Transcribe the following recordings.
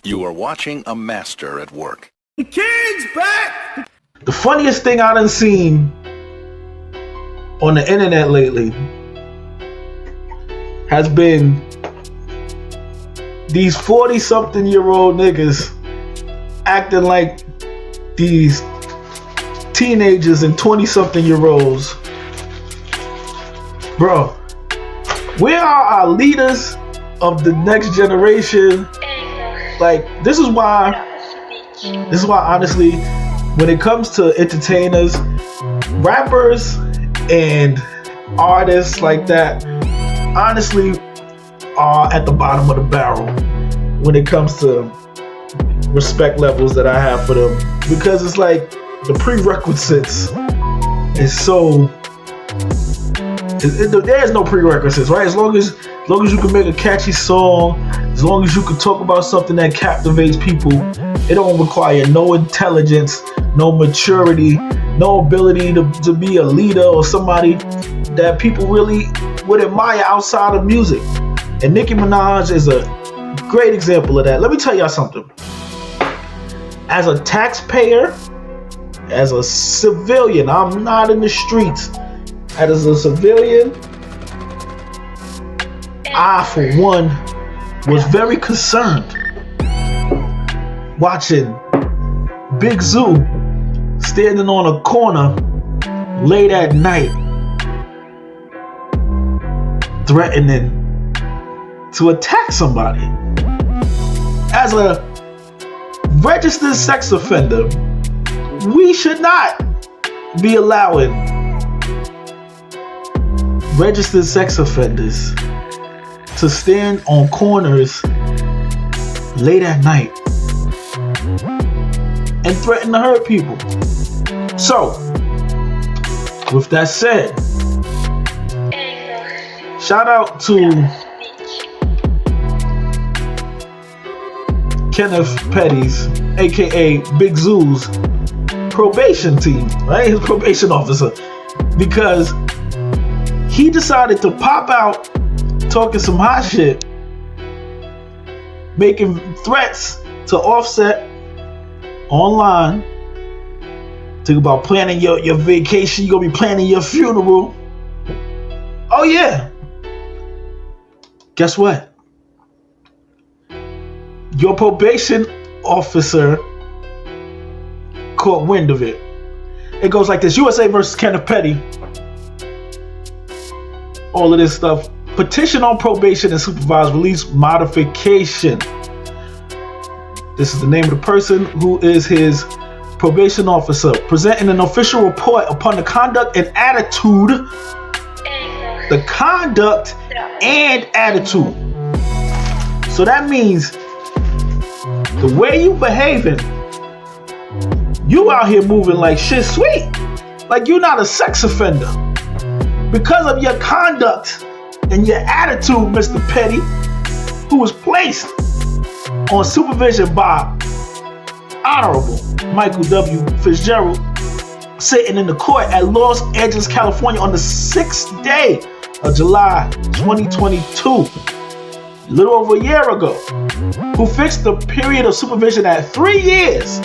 You are watching a master at work. The kid's back! The funniest thing I done seen on the internet lately has been these 40-something-year-old niggas acting like these teenagers and 20-something-year-olds. Bro, where are our leaders of the next generation? Like, this is why honestly, when it comes to entertainers, rappers and artists like that, honestly, are at the bottom of the barrel when it comes to respect levels that I have for them, because it's like the prerequisites is so. There's no prerequisites, right? As long as you can make a catchy song, as long as you can talk about something that captivates people, it don't require no intelligence, no maturity, no ability to be a leader or somebody that people really would admire outside of music. And Nicki Minaj is a great example of that. Let me tell y'all something. As a taxpayer, as a civilian, I'm not in the streets. As a civilian, I, for one, was very concerned watching Big Zoo standing on a corner late at night, threatening to attack somebody. As a registered sex offender, we should not be allowing registered sex offenders to stand on corners late at night and threaten to hurt people. So, with that said, shout out to Kenneth Petty's, aka Big Zoo's probation team, right? His probation officer, because he decided to pop out talking some hot shit, making threats to Offset online, talking about planning your vacation, you're gonna be planning your funeral. Oh yeah. Guess what? Your probation officer caught wind of it. It goes like this: USA versus Kenneth Petty. All of this stuff. Petition on probation and supervised release modification. This is the name of the person who is his probation officer, presenting an official report upon the conduct and attitude. The conduct and attitude. So that means the way you behaving, you out here moving like shit sweet. Like you're not a sex offender. Because of your conduct and your attitude, Mr. Petty, who was placed on supervision by Honorable Michael W. Fitzgerald, sitting in the court at Los Angeles, California on the 6th day of July 2022, a little over a year ago, who fixed the period of supervision at 3 years.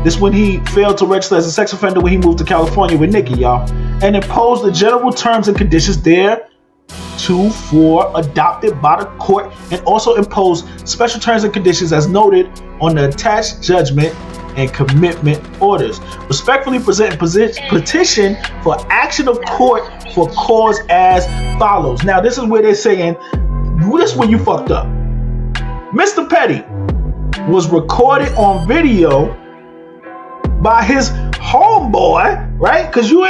This when he failed to register as a sex offender when he moved to California with Nicki, y'all, and imposed the general terms and conditions theretofore adopted by the court, and also imposed special terms and conditions as noted on the attached judgment and commitment orders. Respectfully present petition for action of court for cause as follows. Now, this is where they're saying, this is where you fucked up. Mr. Petty was recorded on video by his homeboy, right? Because you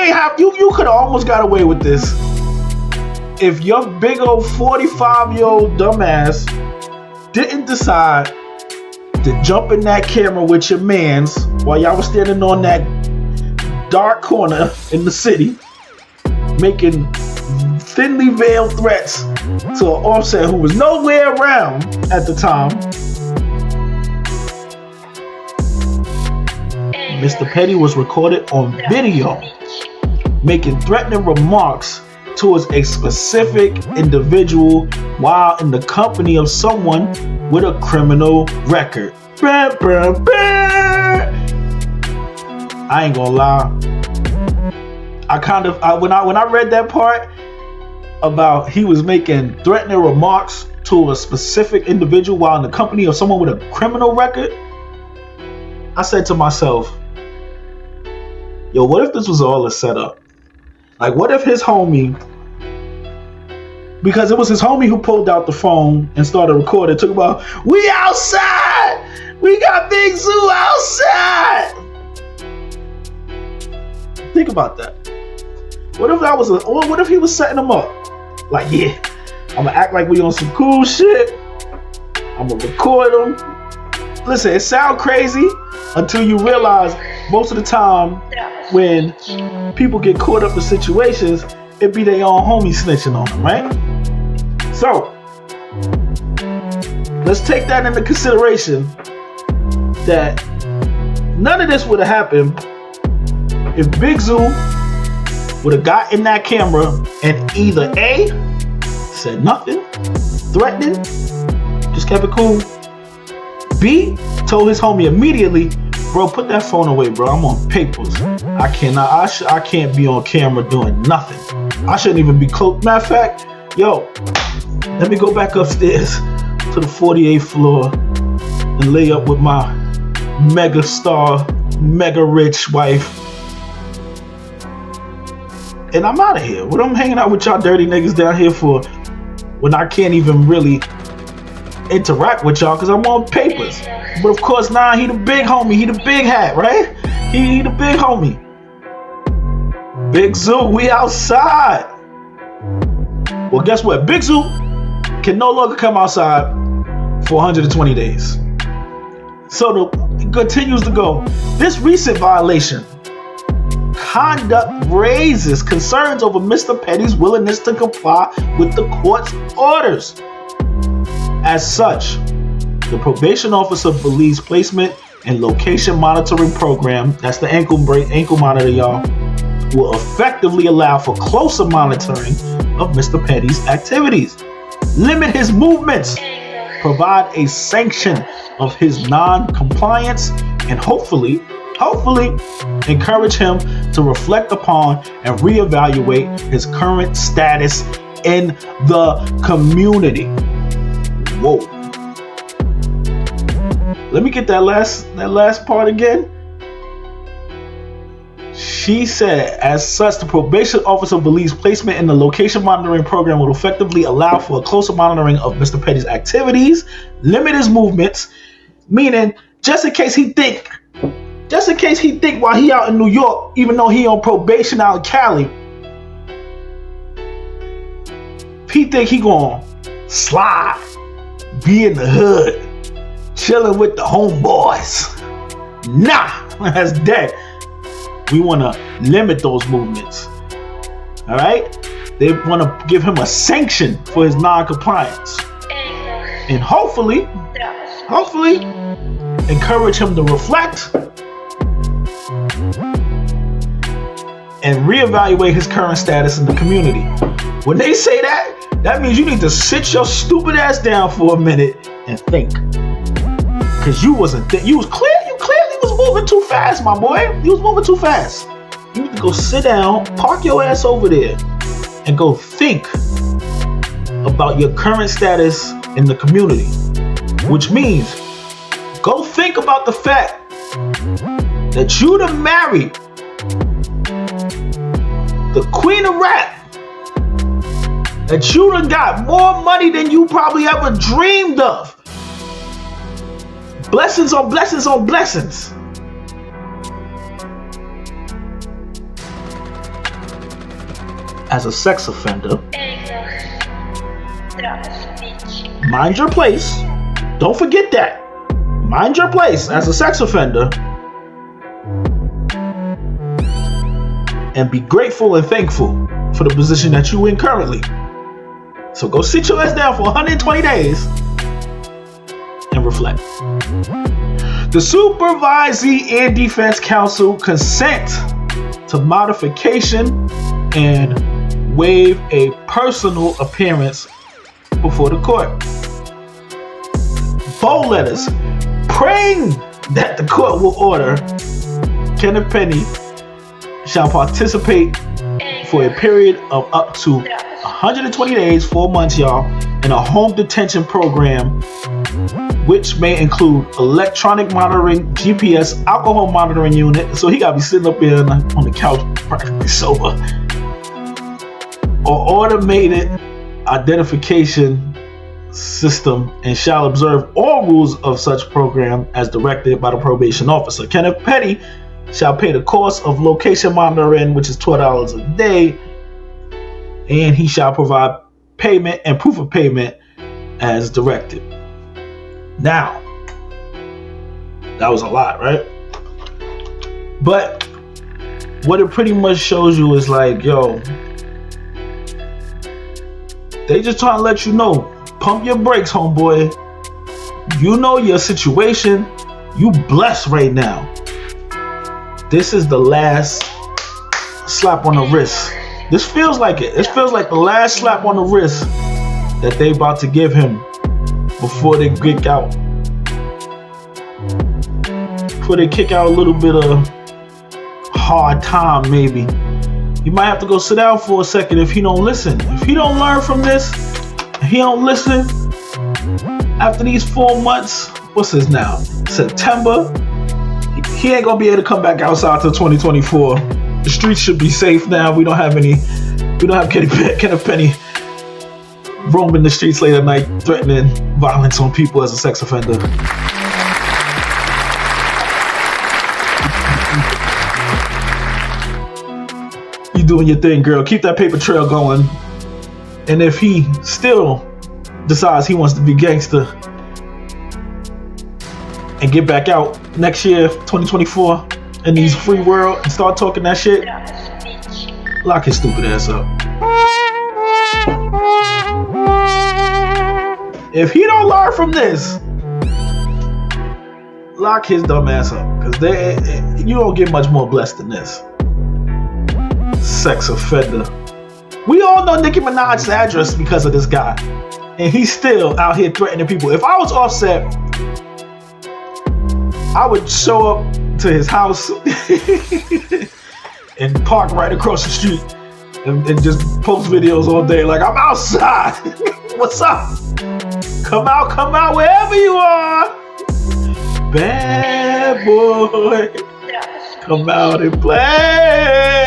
could have almost got away with this if your big old 45-year-old dumbass didn't decide to jump in that camera with your mans while y'all was standing on that dark corner in the city, making thinly veiled threats to an Offset who was nowhere around at the time. Mr. Petty was recorded on video making threatening remarks towards a specific individual while in the company of someone with a criminal record. Bah, bah, bah. I ain't gonna lie. When I read that part about he was making threatening remarks to a specific individual while in the company of someone with a criminal record, I said to myself, yo, what if this was all a setup? Like, what if his homie, because it was his homie who pulled out the phone and started recording, talking about, we outside! We got Big Zoo outside! Think about that. What if he was setting him up? Like, yeah, I'm gonna act like we on some cool shit. I'm gonna record him. Listen, it sounds crazy until you realize most of the time when people get caught up in situations, it be their own homie snitching on them, right? So, let's take that into consideration that none of this would have happened if Big Zoo would have got in that camera and either A, said nothing, threatening, just kept it cool, B, told his homie immediately, bro, put that phone away, bro. I'm on papers. I can't be on camera doing nothing. I shouldn't even be close. Matter of fact, yo, let me go back upstairs to the 48th floor and lay up with my mega star, mega rich wife. And I'm out of here. What I'm hanging out with y'all dirty niggas down here for when I can't even really interact with y'all because I'm on papers. But of course, nah, he the big homie. He the big hat, right? He the big homie. Big Zoo, we outside. Well, guess what? Big Zoo can no longer come outside for 120 days. So it continues to go. This recent violation conduct raises concerns over Mr. Petty's willingness to comply with the court's orders. As such, the probation officer believes placement and location monitoring program, that's the ankle monitor, y'all, will effectively allow for closer monitoring of Mr. Petty's activities, limit his movements, provide a sanction of his non-compliance, and hopefully encourage him to reflect upon and reevaluate his current status in the community. Whoa. Let me get that last part again. She said, as such, the probation officer believes placement in the location monitoring program will effectively allow for a closer monitoring of Mr. Petty's activities, limit his movements, meaning just in case he think while he out in New York, even though he on probation out in Cali, he think he gonna slide, be in the hood, chilling with the homeboys. Nah, that's dead. We want to limit those movements. All right? They want to give him a sanction for his non-compliance. And hopefully, encourage him to reflect and reevaluate his current status in the community. When they say that, that means you need to sit your stupid ass down for a minute and think. Because you wasn't you clearly was moving too fast, my boy. You was moving too fast. You need to go sit down, park your ass over there, and go think about your current status in the community. Which means, go think about the fact that you done married the queen of rap, that you done got more money than you probably ever dreamed of. Blessings on blessings on blessings. As a sex offender, mind your place. Don't forget that. Mind your place as a sex offender. And be grateful and thankful for the position that you're in currently. So go sit your ass down for 120 days and reflect. The Supervisee and Defense Counsel consent to modification and waive a personal appearance before the court. Bold letters praying that the court will order Kenneth Penny shall participate for a period of up to 120 days, 4 months, y'all, in a home detention program, which may include electronic monitoring, GPS, alcohol monitoring unit. So he gotta be sitting up here on the couch practically sober. Or automated identification system, and shall observe all rules of such program as directed by the probation officer. Kenneth Petty shall pay the cost of location monitoring, which is $12 a day, and he shall provide payment and proof of payment as directed. Now, that was a lot, right? But what it pretty much shows you is like, yo, they just trying to let you know, pump your brakes, homeboy. You know your situation. You blessed right now. This is the last slap on the wrist. This feels like it. This feels like the last slap on the wrist that they about to give him before they kick out. Before they kick out a little bit of hard time, maybe. You might have to go sit down for a second if he don't listen. If he don't learn from this, he don't listen after these 4 months. What's this now? September. He ain't gonna be able to come back outside till 2024. The streets should be safe now. We don't have Kenneth Penny roaming the streets late at night, threatening violence on people as a sex offender. You doing your thing, girl. Keep that paper trail going. And if he still decides he wants to be gangster and get back out next year, 2024, in these free world and start talking that shit, lock his stupid ass up. If he don't learn from this, lock his dumb ass up, because you don't get much more blessed than this. Sex offender. We all know Nicki Minaj's address because of this guy, and he's still out here threatening people. If I was Offset, I would show up to his house and park right across the street and just post videos all day like, I'm outside. What's up? Come out wherever you are. Bad boy. Come out and play.